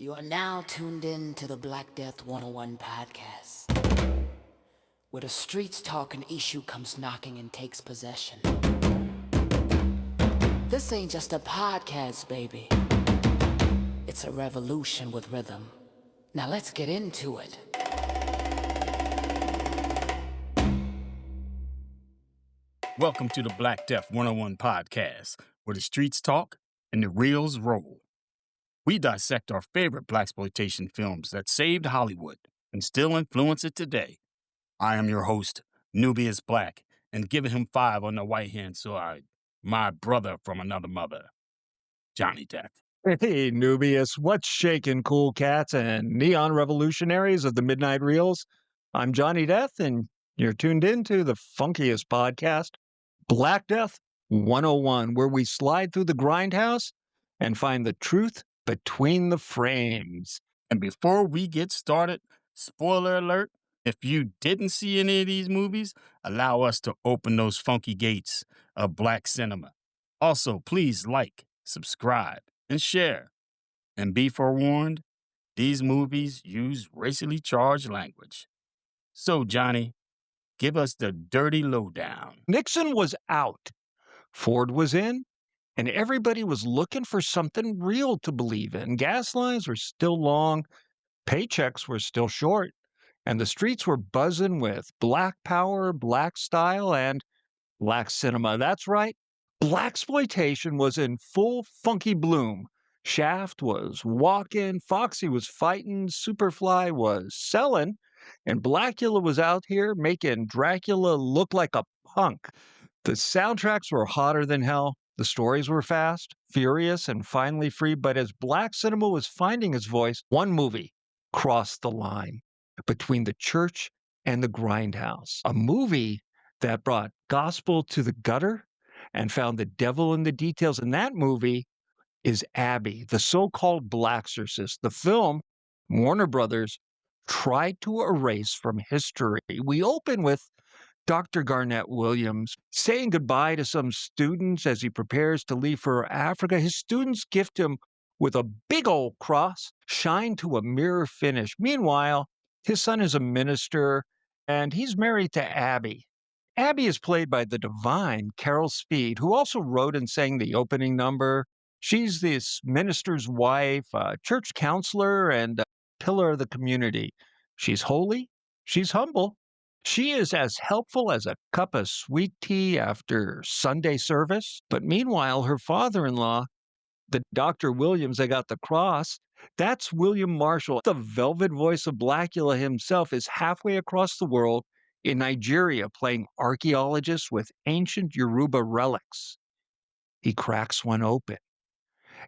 You are now tuned in to the Black Death 101 podcast, where the streets talk and issue comes knocking and takes possession. This ain't just a podcast, baby. It's a revolution with rhythm. Now let's get into it. Welcome to the Black Death 101 podcast, where the streets talk and the reels roll. We dissect our favorite blaxploitation films that saved Hollywood and still influence it today. I am your host, Nubius Black, and giving him 5 on the right-hand side, my brother from another mother, Johnny Death. Hey, Nubius, what's shaking, cool cats and neon revolutionaries of the Midnight Reels? I'm Johnny Death, and you're tuned in to the funkiest podcast, Black Death 101, where we slide through the grindhouse and find the truth between the frames. And before we get started, spoiler alert, if you didn't see any of these movies, allow us to open those funky gates of black cinema. Also, please like, subscribe, and share. And be forewarned, these movies use racially charged language. So, Johnny, give us the dirty lowdown. Nixon was out, Ford was in, and everybody was looking for something real to believe in. Gas lines were still long, paychecks were still short, and the streets were buzzing with black power, black style, and black cinema. That's right, blaxploitation was in full funky bloom. Shaft was walking, Foxy was fighting, Superfly was selling, and Blackula was out here making Dracula look like a punk. The soundtracks were hotter than hell. The stories were fast, furious, and finally free. But as black cinema was finding its voice, one movie crossed the line between the church and the grindhouse. A movie that brought gospel to the gutter and found the devil in the details. And that movie is Abby, the so-called Blaxorcist. The film Warner Brothers tried to erase from history. We open with Dr. Garnett Williams saying goodbye to some students as he prepares to leave for Africa. His students gift him with a big old cross, shined to a mirror finish. Meanwhile, his son is a minister, and he's married to Abby. Abby is played by the divine Carol Speed, who also wrote and sang the opening number. She's this minister's wife, a church counselor, and a pillar of the community. She's holy, she's humble. She is as helpful as a cup of sweet tea after Sunday service. But meanwhile, her father-in-law, the Dr. Williams that got the cross, that's William Marshall. The velvet voice of Blackula himself is halfway across the world in Nigeria playing archaeologist with ancient Yoruba relics. He cracks one open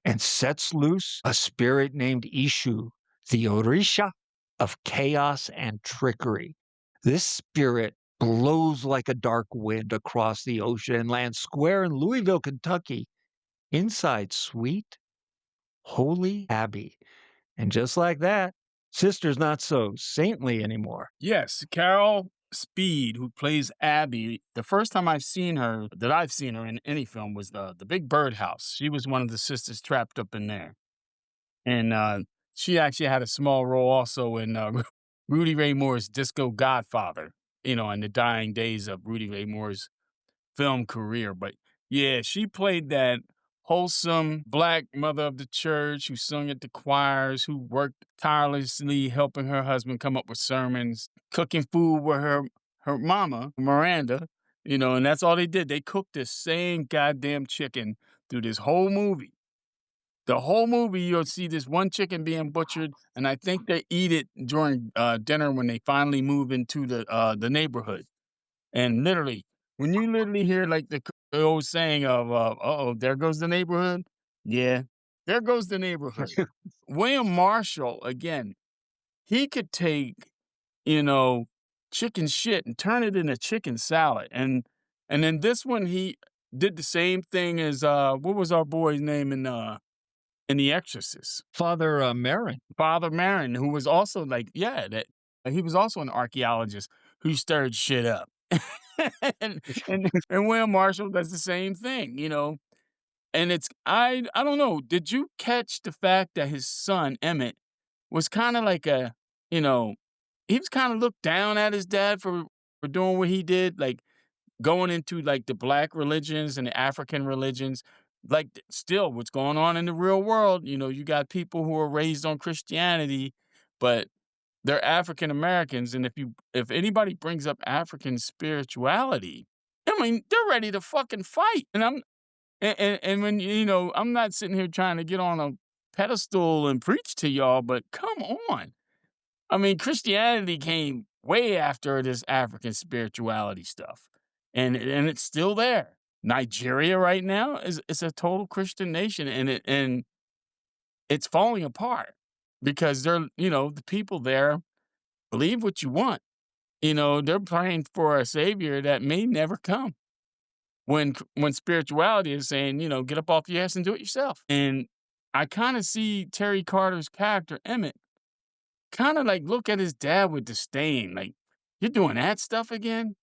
and sets loose a spirit named Ishu, the Orisha of chaos and trickery. This spirit blows like a dark wind across the ocean and lands square in Louisville, Kentucky, inside sweet, holy Abby. And just like that, Sister's not so saintly anymore. Yes, Carol Speed, who plays Abby. The first time I've seen her in any film was the Big Birdhouse. She was one of the sisters trapped up in there. And she actually had a small role also in Rudy Ray Moore's Disco Godfather, in the dying days of Rudy Ray Moore's film career. But yeah, she played that wholesome black mother of the church who sung at the choirs, who worked tirelessly helping her husband come up with sermons, cooking food with her mama, Miranda, and that's all they did. They cooked the same goddamn chicken through this whole movie. The whole movie, you'll see this one chicken being butchered, and I think they eat it during dinner when they finally move into the neighborhood. And literally, when you literally hear like the old saying of "uh-oh, there goes the neighborhood," yeah, there goes the neighborhood. William Marshall, again, he could take chicken shit and turn it into chicken salad, and then this one he did the same thing as what was our boy's name in The Exorcist? Father Marin. Father Marin, who was also he was also an archaeologist who stirred shit up. and William Marshall does the same thing, And it's I don't know. Did you catch the fact that his son Emmett was kind of like a, you know, he was kind of looked down at his dad for doing what he did, like going into like the black religions and the African religions. Like still what's going on in the real world, you got people who are raised on Christianity, but they're African Americans. And if anybody brings up African spirituality, I mean, they're ready to fucking fight. And when I'm not sitting here trying to get on a pedestal and preach to y'all, but come on. I mean, Christianity came way after this African spirituality stuff, and it's still there. Nigeria right now is a total Christian nation, and it's falling apart because the people there believe what you want. They're praying for a savior that may never come. When spirituality is saying, get up off your ass and do it yourself. And I kind of see Terry Carter's character Emmett kind of like look at his dad with disdain, like, "You're doing that stuff again?"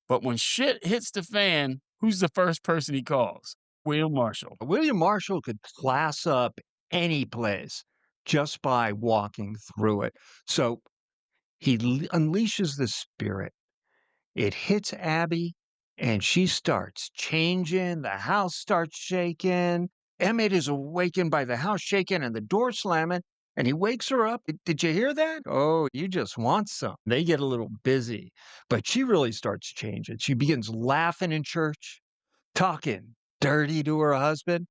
But when shit hits the fan, who's the first person he calls? William Marshall. William Marshall could class up any place just by walking through it. So he unleashes the spirit. It hits Abby, and she starts changing. The house starts shaking. Emmett is awakened by the house shaking and the door slamming, and he wakes her up. Did you hear that? Oh, you just want some. They get a little busy, but she really starts changing. She begins laughing in church, talking dirty to her husband,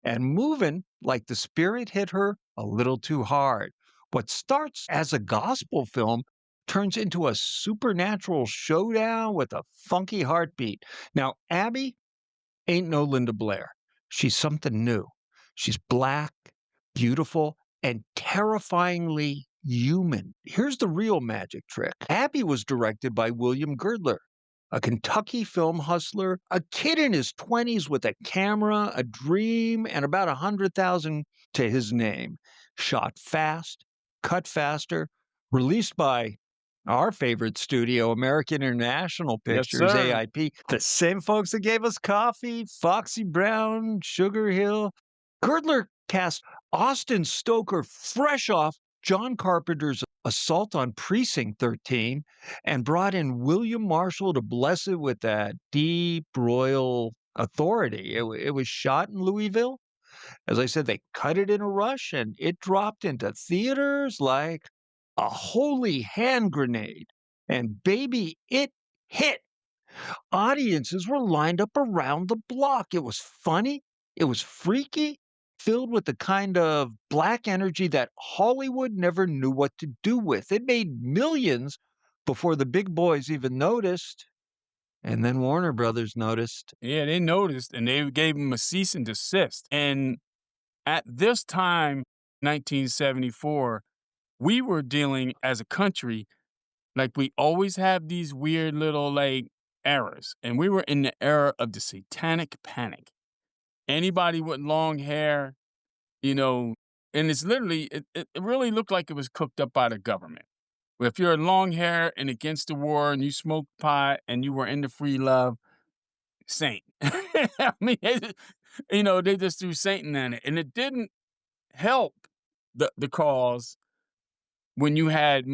and moving like the spirit hit her a little too hard. What starts as a gospel film turns into a supernatural showdown with a funky heartbeat. Now, Abby ain't no Linda Blair. She's something new. She's black, beautiful, and terrifyingly human. Here's the real magic trick. Abby was directed by William Girdler, a Kentucky film hustler, a kid in his 20s with a camera, a dream, and about 100,000 to his name. Shot fast, cut faster, released by our favorite studio, American International Yes, Pictures, sir. AIP, the same folks that gave us Coffee, Foxy Brown, Sugar Hill. Girdler cast Austin Stoker fresh off John Carpenter's Assault on Precinct 13 and brought in William Marshall to bless it with that deep royal authority. It was shot in Louisville. As I said, they cut it in a rush and it dropped into theaters like a holy hand grenade. And baby, it hit. Audiences were lined up around the block. It was funny, it was freaky, filled with the kind of black energy that Hollywood never knew what to do with. It made millions before the big boys even noticed. And then Warner Brothers noticed. Yeah, they noticed and they gave him a cease and desist. And at this time, 1974, we were dealing as a country, like we always have these weird little like eras. And we were in the era of the satanic panic. Anybody with long hair, you know, and it's literally, it really looked like it was cooked up by the government. If you're long hair and against the war and you smoked pot and you were into free love, saint. I mean, they just threw Satan in it. And it didn't help the cause when you had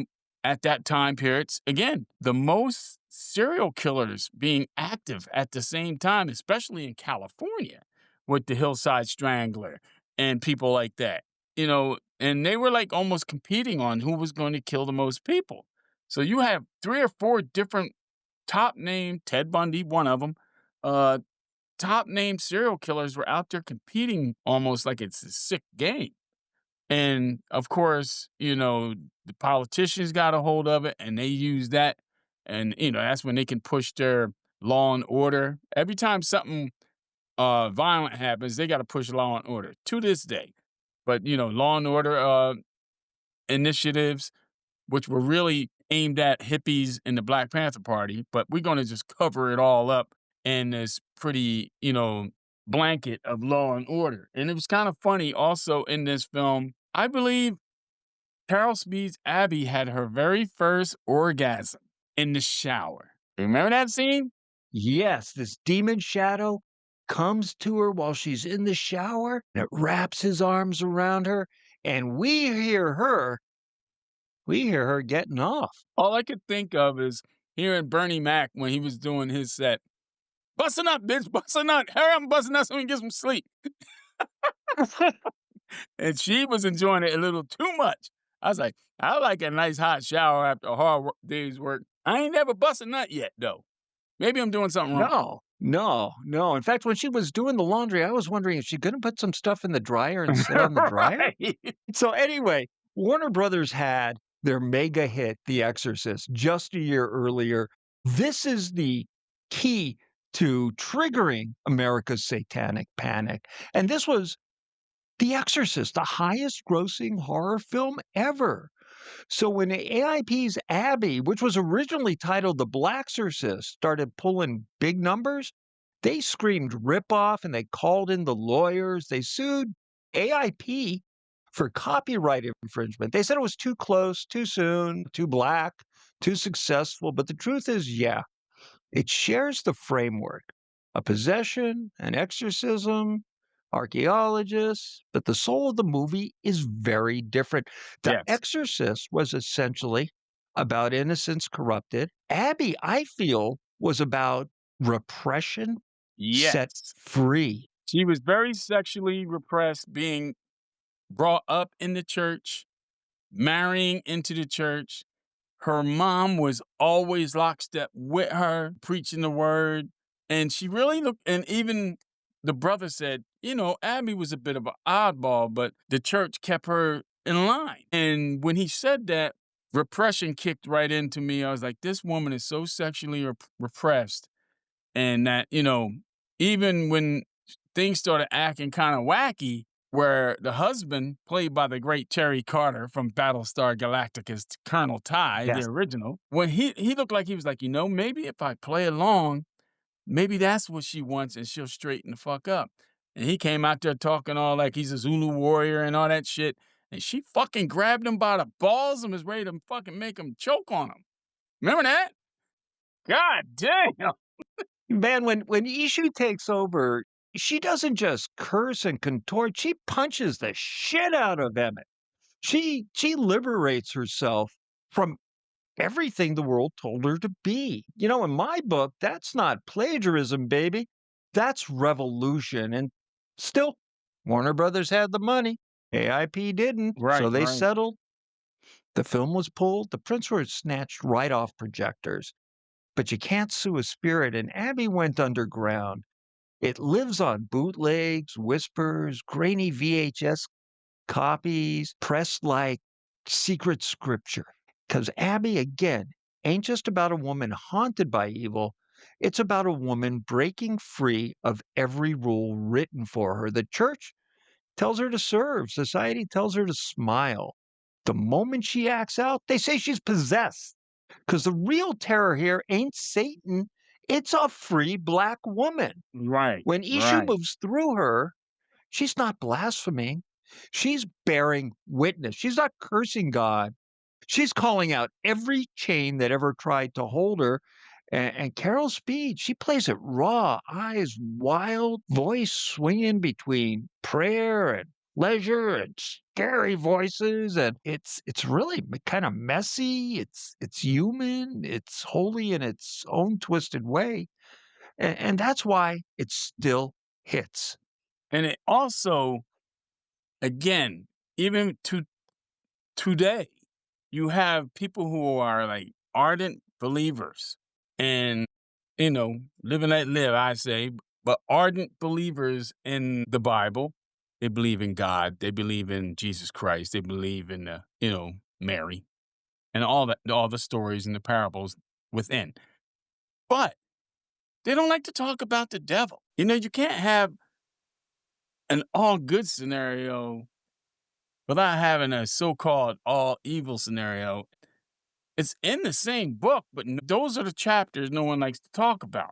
at that time periods, again, the most serial killers being active at the same time, especially in California with the Hillside Strangler and people like that, and they were like almost competing on who was going to kill the most people. So you have 3 or 4 different top name, Ted Bundy, one of them, top name serial killers were out there competing almost like it's a sick game. And of course, the politicians got a hold of it and they use that. And, that's when they can push their law and order. Every time something violent happens, they got to push law and order to this day. But, law and order initiatives, which were really aimed at hippies in the Black Panther Party, but we're going to just cover it all up in this pretty, blanket of law and order. And it was kind of funny also in this film. I believe Carol Speed's Abby had her very first orgasm in the shower. Remember that scene? Yes, this demon shadow comes to her while she's in the shower, and it wraps his arms around her, and we hear her We hear her getting off. All I could think of is hearing Bernie Mac when he was doing his set. Busting up, bitch, busting up. Hurry up, busting up so we can get some sleep. And she was enjoying it a little too much. I was like, I like a nice hot shower after a day's work. I ain't never busted nut yet, though. Maybe I'm doing something wrong. No, no, no. In fact, when she was doing the laundry, I was wondering, is she gonna put some stuff in the dryer and sit on the dryer? Right. So anyway, Warner Brothers had their mega hit, The Exorcist, just a year earlier. This is the key to triggering America's satanic panic. And this was The Exorcist, the highest grossing horror film ever. So when AIP's Abby, which was originally titled The Blacksorcist, started pulling big numbers, they screamed ripoff and they called in the lawyers. They sued AIP for copyright infringement. They said it was too close, too soon, too black, too successful. But the truth is, yeah, it shares the framework, a possession, an exorcism, archaeologists, but the soul of the movie is very different. The Yes. Exorcist was essentially about innocence corrupted. Abby, I feel, was about repression set Yes. free. She was very sexually repressed, being brought up in the church, marrying into the church. Her mom was always lockstep with her, preaching the word. And she really looked, and even the brother said, Abby was a bit of an oddball, but the church kept her in line. And when he said that, repression kicked right into me. I was like, this woman is so sexually repressed. And that, even when things started acting kind of wacky, where the husband, played by the great Terry Carter from Battlestar Galactica's Colonel Ty, the Yes. original, when he looked like he was like, maybe if I play along, maybe that's what she wants and she'll straighten the fuck up. And he came out there talking all like he's a Zulu warrior and all that shit. And she fucking grabbed him by the balls and was ready to fucking make him choke on him. Remember that? God damn. Man, when Ishu takes over, she doesn't just curse and contort, she punches the shit out of Emmett. She liberates herself from everything the world told her to be. In my book, that's not plagiarism, baby. That's revolution. And still, Warner Brothers had the money. AIP didn't. So Right, they right. settled. The film was pulled. The prints were snatched right off projectors. But you can't sue a spirit. And Abby went underground. It lives on bootlegs, whispers, grainy VHS copies, pressed like secret scripture. Because Abby, again, ain't just about a woman haunted by evil. It's about a woman breaking free of every rule written for her. The church tells her to serve, society tells her to smile. The moment she acts out, they say she's possessed. Because the real terror here ain't Satan, it's a free black woman. Right, When Ishu right. moves through her, she's not blaspheming. She's bearing witness. She's not cursing God. She's calling out every chain that ever tried to hold her. And Carol Speed, she plays it raw, eyes wild, voice swinging between prayer and pleasure and scary voices. And it's really kind of messy. It's human. It's holy in its own twisted way. And that's why it still hits. And it also, again, even to today, you have people who are like ardent believers and, live and let live, I say, but ardent believers in the Bible. They believe in God. They believe in Jesus Christ. They believe in, Mary and all the stories and the parables within. But they don't like to talk about the devil. You can't have an all good scenario without having a so-called all evil scenario. It's in the same book, but those are the chapters no one likes to talk about.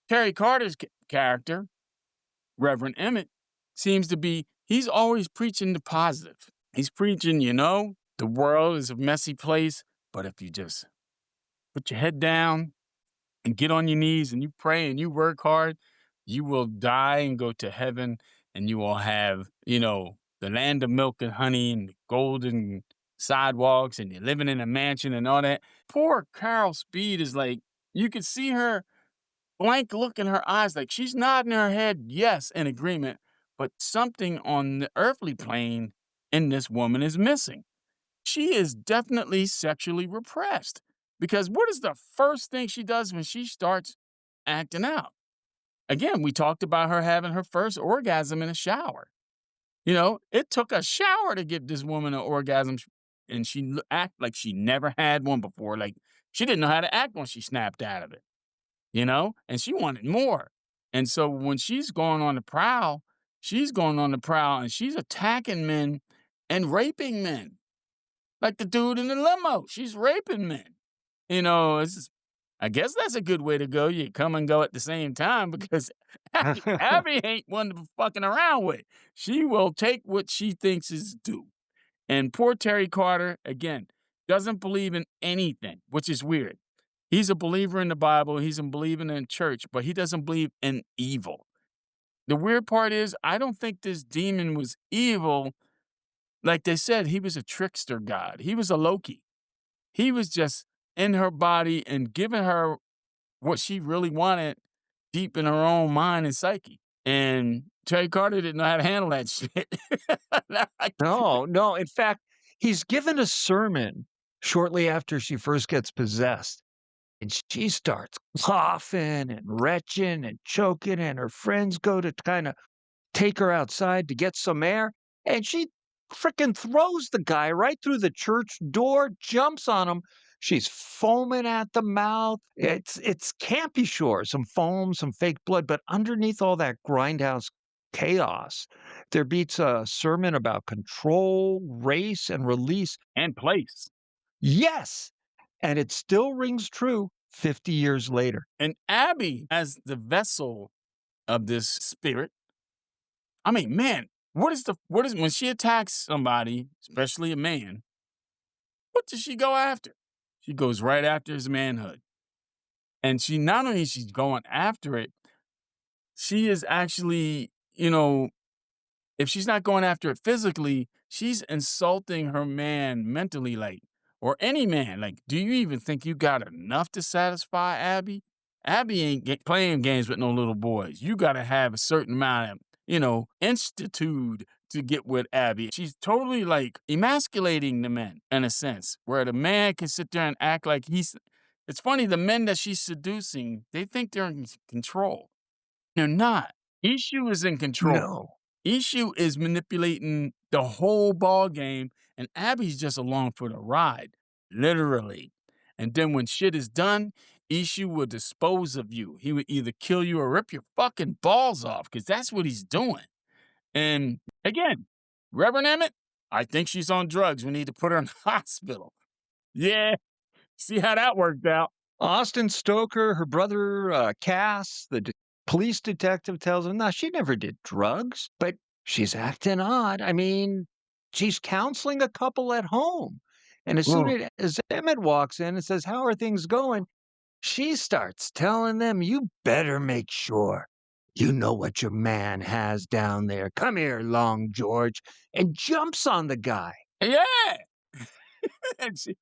Terry Carter's character, Reverend Emmett, seems to be, he's always preaching the positive. He's preaching, the world is a messy place, but if you just put your head down and get on your knees and you pray and you work hard, you will die and go to heaven and you will have, the land of milk and honey and golden sidewalks and you're living in a mansion and all that. Poor Carol Speed is like, you could see her blank look in her eyes, like she's nodding her head, yes, in agreement, but something on the earthly plane in this woman is missing. She is definitely sexually repressed because what is the first thing she does when she starts acting out? Again, we talked about her having her first orgasm in a shower. You know, it took a shower to give this woman an orgasm, and she act like she never had one before. Like she didn't know how to act when she snapped out of it, you know, and she wanted more. And so when she's going on the prowl, she's going on the prowl and she's attacking men and raping men, like the dude in the limo. She's raping men. You know, I guess that's a good way to go. You come and go at the same time because Abby ain't one to be fucking around with. She will take what she thinks is due. And poor Terry Carter, again, doesn't believe in anything, which is weird. He's a believer in the Bible, he's a believer in church, but he doesn't believe in evil. The weird part is, I don't think this demon was evil. Like they said, he was a trickster god. He was a Loki. He was just in her body and giving her what she really wanted deep in her own mind and psyche. And Terry Carter didn't know how to handle that shit. Like, No, no. In fact, he's given a sermon shortly after she first gets possessed. And she starts coughing and retching and choking, and her friends go to kind of take her outside to get some air, and she fricking throws the guy right through the church door, jumps on him. She's foaming at the mouth. It's can't be sure. Some foam, some fake blood, but underneath all that grindhouse chaos, there beats a sermon about control, race, and release. and place. Yes, and it still rings true 50 years later. And Abby, as the vessel of this spirit, I mean, man, what is when she attacks somebody, especially a man, what does she go after? She goes right after his manhood. And she not only is she's going after it, she is actually, you know, if she's not going after it physically, she's insulting her man mentally, like, or any man. Like, do you even think you got enough to satisfy Abby? Abby ain't playing games with no little boys. You got to have a certain amount of, institute to get with Abby. She's totally like emasculating the men in a sense, where the man can sit there and act like he's. It's funny, the men that she's seducing, they think they're in control. They're not. Ishu is in control. No. Ishu is manipulating the whole ball game, and Abby's just along for the ride, literally. And then when shit is done, Ishu will dispose of you. He would either kill you or rip your fucking balls off, because that's what he's doing. And again, Reverend Emmett, I think she's on drugs. We need to put her in the hospital. Yeah, see how that worked out. Austin Stoker, her brother, Cass, the police detective tells him, no, she never did drugs, but she's acting odd. I mean, she's counseling a couple at home. And as soon as Emmett walks in and says, how are things going? She starts telling them, you better make sure you know what your man has down there. Come here, Long George, and jumps on the guy. Yeah. And she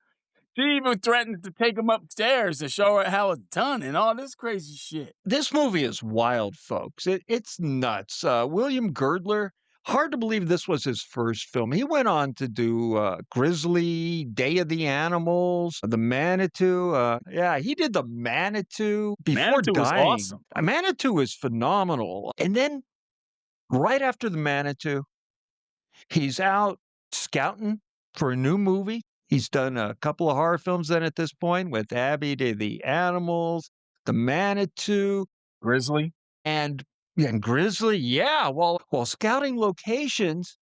even threatened to take him upstairs to show her how it's done and all this crazy shit. This movie is wild, folks. It's nuts. William Girdler, hard to believe this was his first film. He went on to do Grizzly, Day of the Animals, The Manitou. Yeah, he did The Manitou before Manitou was dying. awesome. Manitou is phenomenal. And then right after The Manitou, he's out scouting for a new movie. He's done a couple of horror films then at this point with Abby, Day of the Animals, The Manitou, Grizzly. and Grizzly. Yeah, while scouting locations,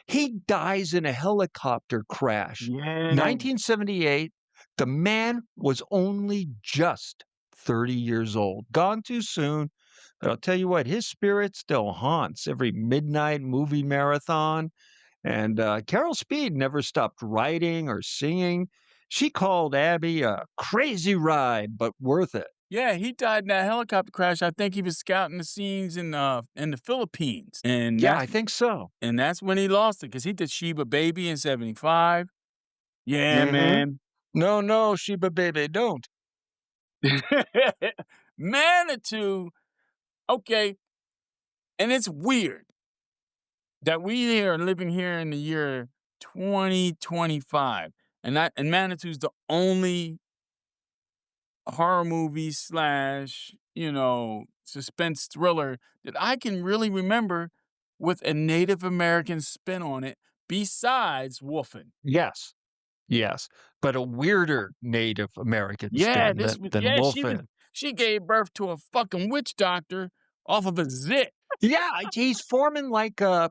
he dies in a helicopter crash. Yeah. 1978, the man was only just 30 years old. Gone too soon. But I'll tell you what, his spirit still haunts every midnight movie marathon. And Carol Speed never stopped writing or singing. She called Abby a crazy ride, but worth it. Yeah, he died in that helicopter crash. I think he was scouting the scenes in the Philippines. And Yeah, I think so. that's when he lost it, because he did Sheba Baby in 75. Yeah, Mhm. man. No, no, Sheba baby, don't. Manitou, okay, and it's weird that we are living here in the year 2025, and Manitou's the only horror movie slash, suspense thriller that I can really remember with a Native American spin on it besides Wolfen. Yes, yes, but a weirder Native American Yeah, spin this than was than yeah, Wolfen. she gave birth to a fucking witch doctor off of a zit. Yeah, he's forming like a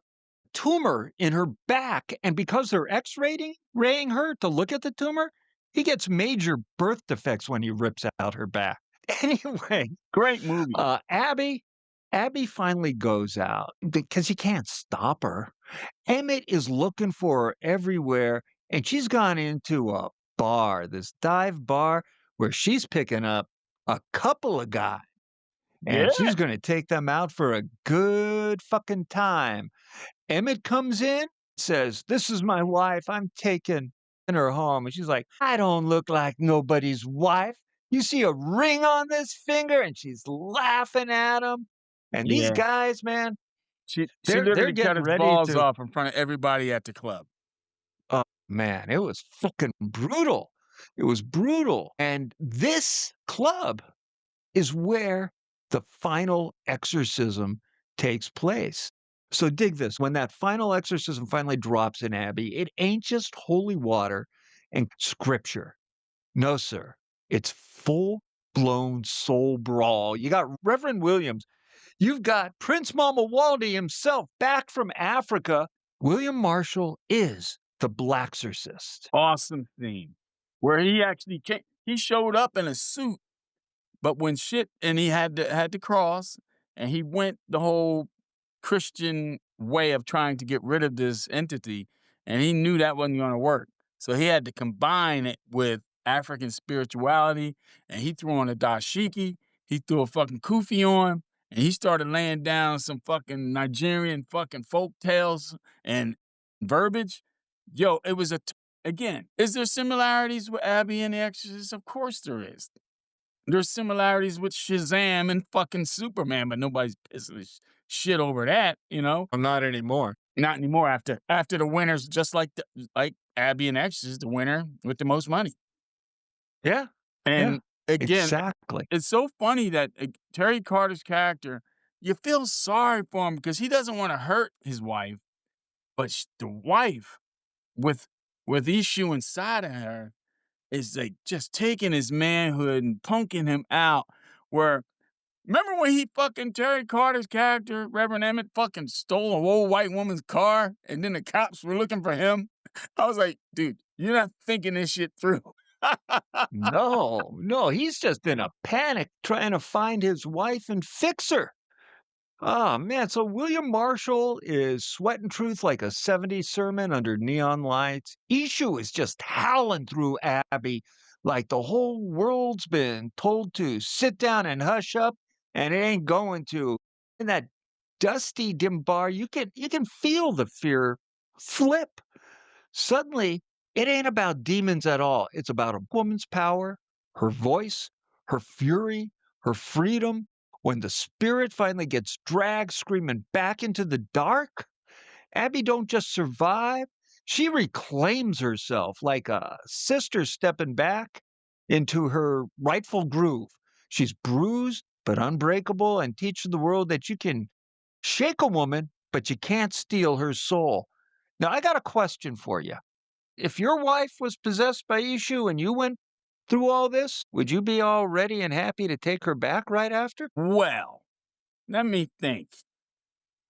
tumor in her back, and because they're X-raying her to look at the tumor, he gets major birth defects when he rips out her back. Anyway, Great movie. Abby finally goes out because he can't stop her. Emmett is looking for her everywhere, and she's gone into a bar, this dive bar, where she's picking up a couple of guys, Yeah, and she's gonna take them out for a good fucking time. Emmett comes in, says, "This is my wife. I'm taking her home." And she's like, "I don't look like nobody's wife. You see a ring on this finger?" And she's laughing at him. And these yeah. guys, man, She they're literally cut getting his ready balls to. off in front of everybody at the club. Oh man, it was fucking brutal. It was brutal. And this club is where the final exorcism takes place. So dig this. When that final exorcism finally drops in Abbey, it ain't just holy water and scripture. No, sir. It's full blown soul brawl. You got Reverend Williams. You've got Prince Mamuwalde himself back from Africa. William Marshall is the Blackexorcist. Awesome scene where he actually came. He showed up in a suit, but when shit, and he had to cross, and he went the whole Christian way of trying to get rid of this entity, and he knew that wasn't going to work. So he had to combine it with African spirituality, and he threw on a dashiki, he threw a fucking kufi on, and he started laying down some fucking Nigerian fucking folk tales and verbiage. Yo, it was again. Is there similarities with Abby and the Exorcist? Of course there is. There's similarities with Shazam and fucking Superman, but nobody's pissing his shit over that, Well, not anymore. Not anymore after the winners, just like Abby and X is the winner with the most money. Yeah, yeah, And again, exactly. it's so funny that Terry Carter's character, you feel sorry for him because he doesn't want to hurt his wife, but the wife with issue inside of her is like just taking his manhood and punking him out. Where remember when he fucking Terry Carter's character, Reverend Emmett, fucking stole an old white woman's car and then the cops were looking for him? I was like, dude, you're not thinking this shit through. No, no, he's just in a panic trying to find his wife and fix her. Oh man, so William Marshall is sweating truth like a 70s sermon under neon lights. Ishu is just howling through Abby like the whole world's been told to sit down and hush up, and it ain't going to. In that dusty dim bar, you can feel the fear flip. Suddenly, it ain't about demons at all. It's about a woman's power, her voice, her fury, her freedom. When the spirit finally gets dragged screaming back into the dark, Abby don't just survive, she reclaims herself like a sister stepping back into her rightful groove. She's bruised but unbreakable and teaches the world that you can shake a woman, but you can't steal her soul. Now, I got a question for you. If your wife was possessed by Ishu and you went through all this, would you be all ready and happy to take her back right after? Well, let me think.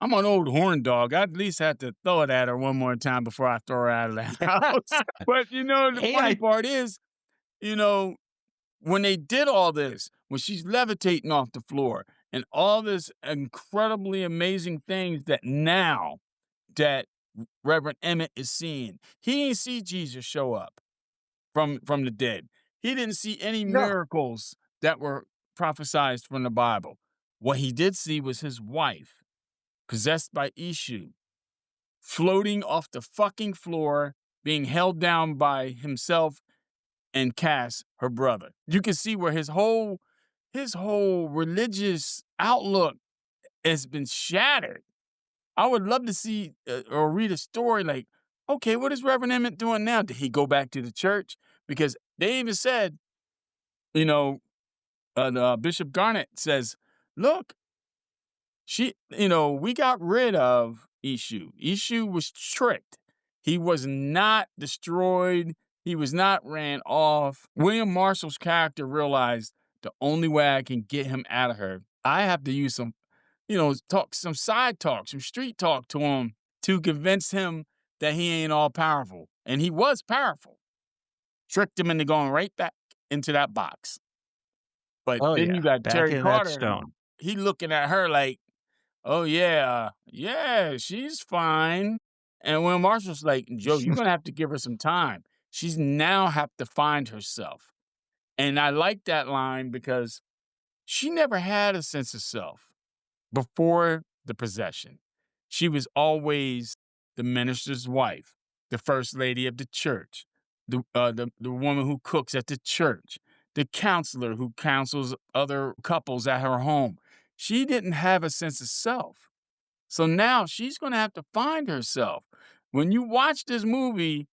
I'm an old horn dog. I at least have to throw it at her one more time before I throw her out of the house. But the Hey, funny part is, you know, when they did all this, when she's levitating off the floor and all this incredibly amazing things that now that Reverend Emmett is seeing, he didn't see Jesus show up from the dead. He didn't see any no, miracles that were prophesied from the Bible. What he did see was his wife possessed by Ishu floating off the fucking floor being held down by himself and Cass, her brother. You can see where his whole religious outlook has been shattered. I would love to see or read a story like, okay, what is Reverend Emmett doing now? Did he go back to the church? Because they even said, you know, Bishop Garnett says, look, we got rid of Ishu. Ishu was tricked. He was not destroyed. He was not ran off. William Marshall's character realized the only way I can get him out of her, I have to use some, talk, some side talk, some street talk to him to convince him that he ain't all powerful. And he was powerful. Tricked him into going right back into that box. But Oh, then yeah. you got Back Terry in that Carter. stone. He looking at her like, oh yeah, yeah, she's fine. And when Marshall's like, Joe, you're gonna have to give her some time. She's now have to find herself. And I like that line because she never had a sense of self before the possession. She was always the minister's wife, the first lady of the church, the woman who cooks at the church, the counselor who counsels other couples at her home. She didn't have a sense of self. So now she's going to have to find herself. When you watch this movie,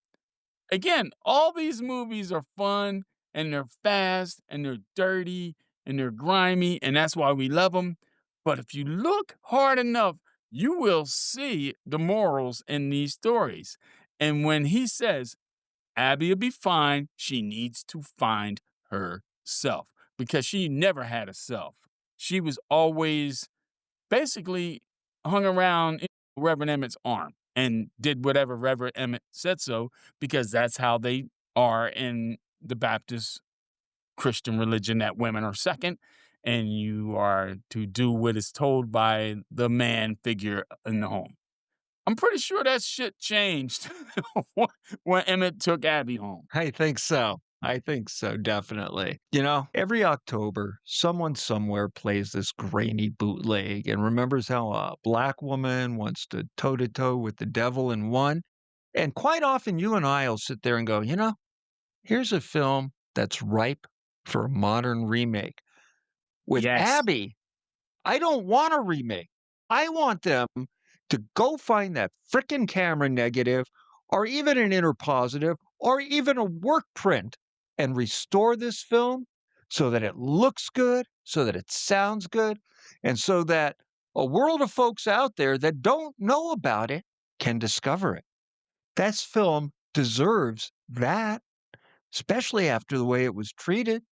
again, all these movies are fun and they're fast and they're dirty and they're grimy, and that's why we love them. But if you look hard enough, you will see the morals in these stories. And when he says, Abby will be fine, she needs to find herself because she never had a self. She was always basically hung around Reverend Emmett's arm and did whatever Reverend Emmett said so because that's how they are in the Baptist Christian religion, that women are second and you are to do what is told by the man figure in the home. I'm pretty sure that shit changed when Emmett took Abby home. I think so. I think so, definitely. Every October, someone somewhere plays this grainy bootleg and remembers how a black woman once stood toe to toe with the devil and won. And quite often, you and I will sit there and go, here's a film that's ripe for a modern remake. With Yes. Abby, I don't want a remake. I want them to go find that frickin' camera negative or even an interpositive or even a work print and restore this film so that it looks good, so that it sounds good, and so that a world of folks out there that don't know about it can discover it. This film deserves that, especially after the way it was treated,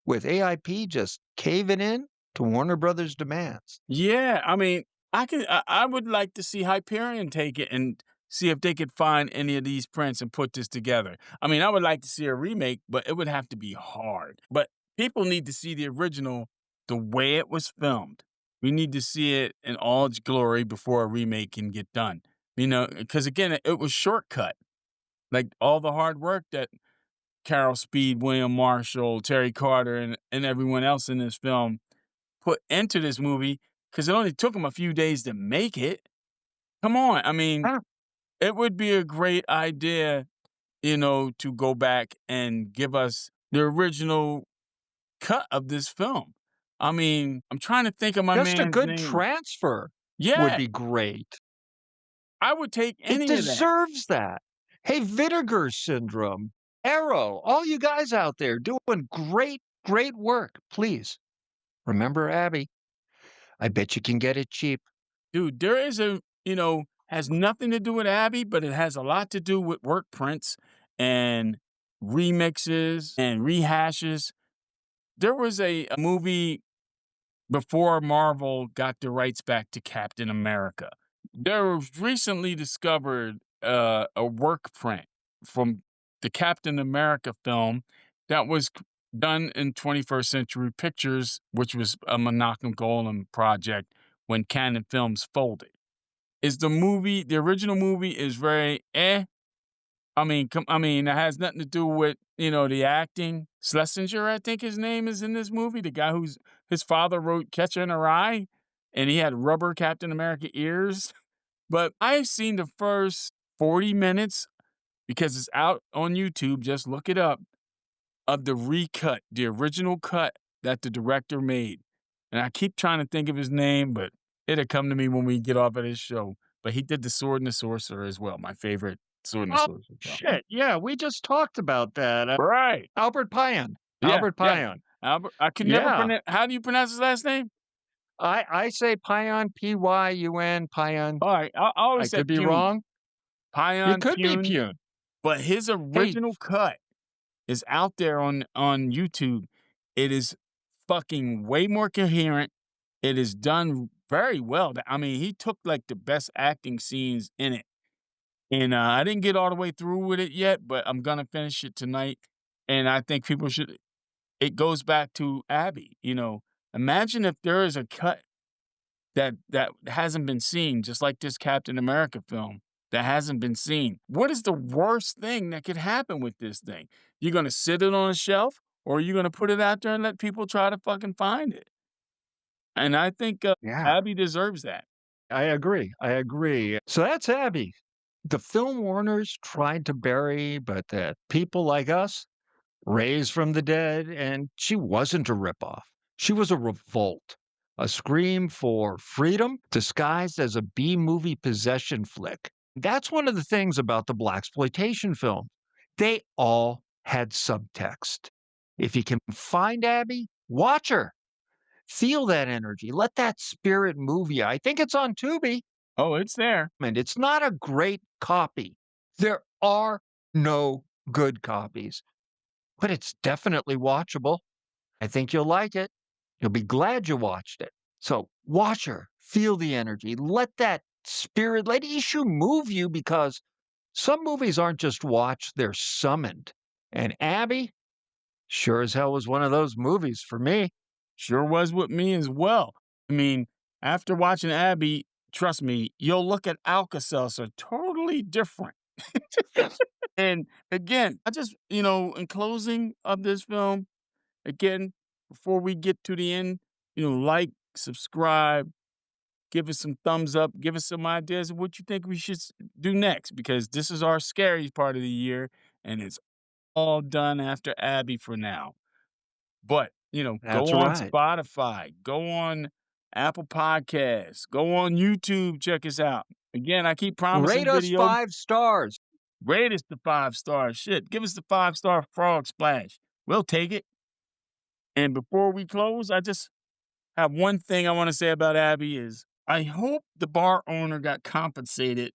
with AIP just caving in to Warner Brothers' demands. Yeah, I mean, I would like to see Hyperion take it and see if they could find any of these prints and put this together. I mean, I would like to see a remake, but it would have to be hard. But people need to see the original the way it was filmed. We need to see it in all its glory before a remake can get done. Because again, it was shortcut. Like all the hard work that Carol Speed, William Marshall, Terry Carter, and everyone else in this film put into this movie because it only took them a few days to make it. Come on. I mean, Huh. it would be a great idea, to go back and give us the original cut of this film. I mean, I'm trying to think of my Just a man's good name. transfer would Yeah, be great. I would take It any of that. deserves that. Hey, Vinegar Syndrome, Arrow, all you guys out there doing great, great work. Please remember Abby. I bet you can get it cheap. Dude, there is has nothing to do with Abby, but it has a lot to do with work prints and remixes and rehashes. There was a movie before Marvel got the rights back to Captain America. There was recently discovered a work print from the Captain America film that was done in 21st Century Pictures, which was a Menachem Golan project when Canon Films folded. The original movie is very eh. It has nothing to do with, the acting. Schlesinger, I think his name is in this movie, the guy whose his father wrote Catcher in the Rye, and he had rubber Captain America ears. But I've seen the first 40 minutes because it's out on YouTube. Just look it up, of the recut, the original cut that the director made. And I keep trying to think of his name, but it'll come to me when we get off of this show. But he did The Sword and the Sorcerer as well, my favorite Sword and the Oh, Sorcerer film. shit. Yeah, we just talked about that. Right. Albert Payan. Yeah, Albert yeah. Payan. Albert, I can never Yeah. pronounce. How do you pronounce his last name? I say Payan, P-Y-U-N, Payan. All right, I I always said could be Pune, wrong. It Payan could be Pune, Pune. but his Hey, original cut is out there on YouTube. It is fucking way more coherent. It is done very well. I mean, he took like the best acting scenes in it. And I didn't get all the way through with it yet, but I'm gonna finish it tonight. And I think people should. It goes back to Abby. Imagine if there is a cut that hasn't been seen, just like this Captain America film that hasn't been seen. What is the worst thing that could happen with this thing? You're gonna sit it on a shelf, or are you gonna put it out there and let people try to fucking find it? And I think yeah, Abby deserves that. I agree. I agree. So that's Abby. The film Warners tried to bury, but that people like us raised from the dead, and she wasn't a ripoff. She was a revolt, a scream for freedom disguised as a B movie possession flick. That's one of the things about the blaxploitation film. They all had subtext. If you can find Abby, watch her. Feel that energy. Let that spirit move you. I think it's on Tubi, Oh, it's there. and it's not a great copy. There are no good copies, but it's definitely watchable. I think you'll like it. You'll be glad you watched it. So watch her, feel the energy, let that spirit, let issue move you, because some movies aren't just watched, they're summoned. And Abby sure as hell was one of those movies for me. Sure was with me as well. I mean, after watching Abby, trust me, you'll look at Alka-Seltzer totally different. And again, I just, in closing of this film, again, before we get to the end, like, subscribe, give us some thumbs up, give us some ideas of what you think we should do next, because this is our scary part of the year, and it's all done after Abby for now. But, go That's on right. Spotify, go on Apple Podcasts, go on YouTube, check us out. Again, I keep promising Rate us videos. 5 stars. Rate us the 5 stars. Shit, give us the 5-star frog splash. We'll take it. And before we close, I just have one thing I want to say about Abby is I hope the bar owner got compensated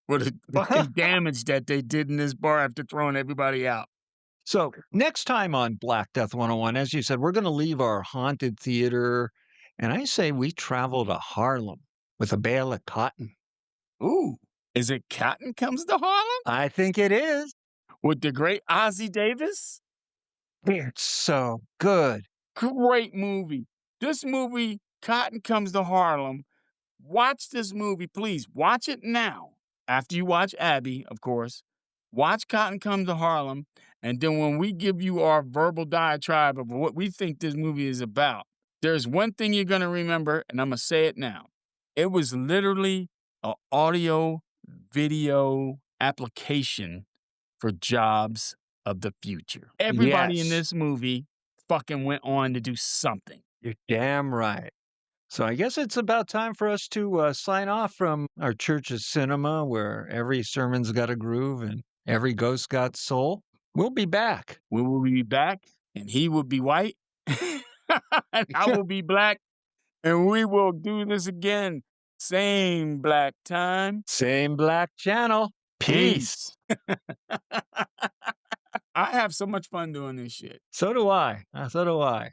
for the fucking damage that they did in this bar after throwing everybody out. So, next time on Black Death 101, as you said, we're going to leave our haunted theater, and I say we travel to Harlem with a bale of cotton. Ooh, is it Cotton Comes to Harlem? I think it is. With the great Ozzie Davis? It's so good. Great movie. This movie, Cotton Comes to Harlem. Watch this movie, please. Watch it now. After you watch Abby, of course. Watch Cotton Comes to Harlem. And then when we give you our verbal diatribe of what we think this movie is about, there's one thing you're going to remember, and I'm going to say it now. It was literally an audio video application for jobs of the future. Everybody in Yes. this movie fucking went on to do something. You're damn right. So I guess it's about time for us to sign off from our church's cinema, where every sermon's got a groove and every ghost got soul. We'll be back. We will be back, and he will be white, and I will be black, and we will do this again. Same black time. Same black channel. Peace. I have so much fun doing this shit. So do I. So do I.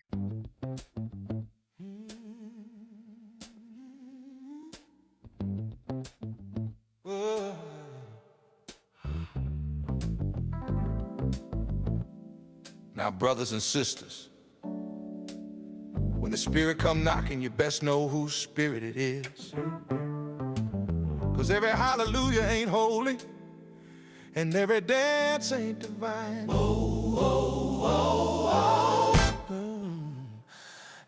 Now, brothers and sisters, when the spirit come knocking, you best know whose spirit it is. 'Cause every hallelujah ain't holy, and every dance ain't divine.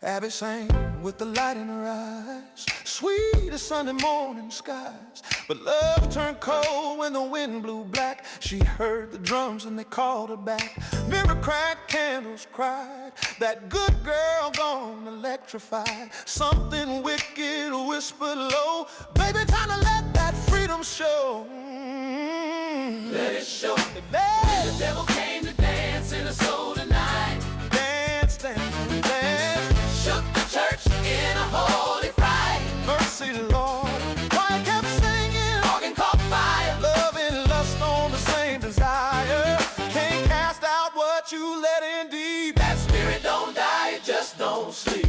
Abby sang with the light in her eyes, sweet as Sunday morning skies. But love turned cold when the wind blew black. She heard the drums and they called her back. Mirror cracked, candles cried. That good girl gone electrified. Something wicked whispered low. Baby, time to let that freedom show. Let it show. The devil came to dance in a soul tonight. Dance, dance, dance. Shook the church in a holy fright. Mercy, Lord. Choir kept singing. Organ caught fire. Love and lust on the same desire. Can't cast out what you let in deep. That spirit don't die, it just don't sleep.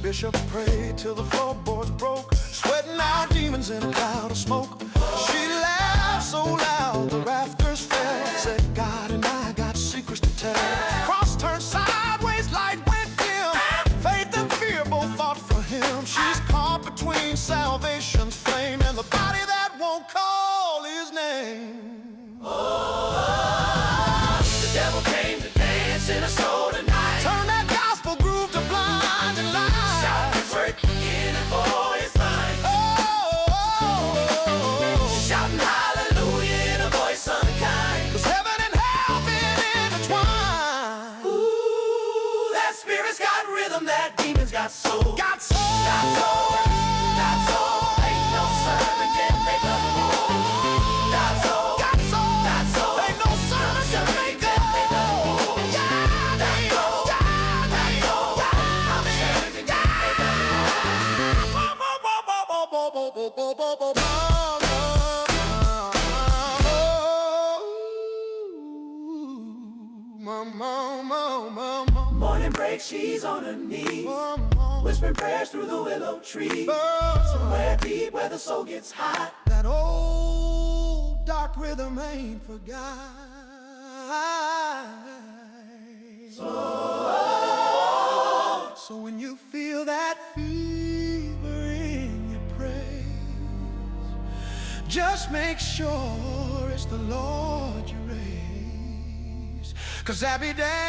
Bishop prayed till the floorboards broke, sweating out demons in a cloud of smoke. She laughed so loud the rafters fell. Said, God and I got secrets to tell. Cross turned sideways, light went dim. Faith and fear both fought for him. She's caught between salvation's flame and the body that won't call his name. The devil came to dance in a soul tonight. Turn that gospel groove to blind and light. In a voice line. Shouting hallelujah in a voice unkind. 'Cause heaven and hell been intertwined. Ooh, that spirit's got rhythm, that demon's got soul. Got soul. Got soul. Got soul. Ain't no sermon can make us whole. Got soul. Got soul. Got soul. Ain't no sermon can make us whole. Morning break, she's on her knees, whispering prayers through the willow tree. Somewhere deep where the soul gets hot. That old dark rhythm ain't forgot. So when you feel that fever in your praise, just make sure it's the Lord you raise. 'Cause happy day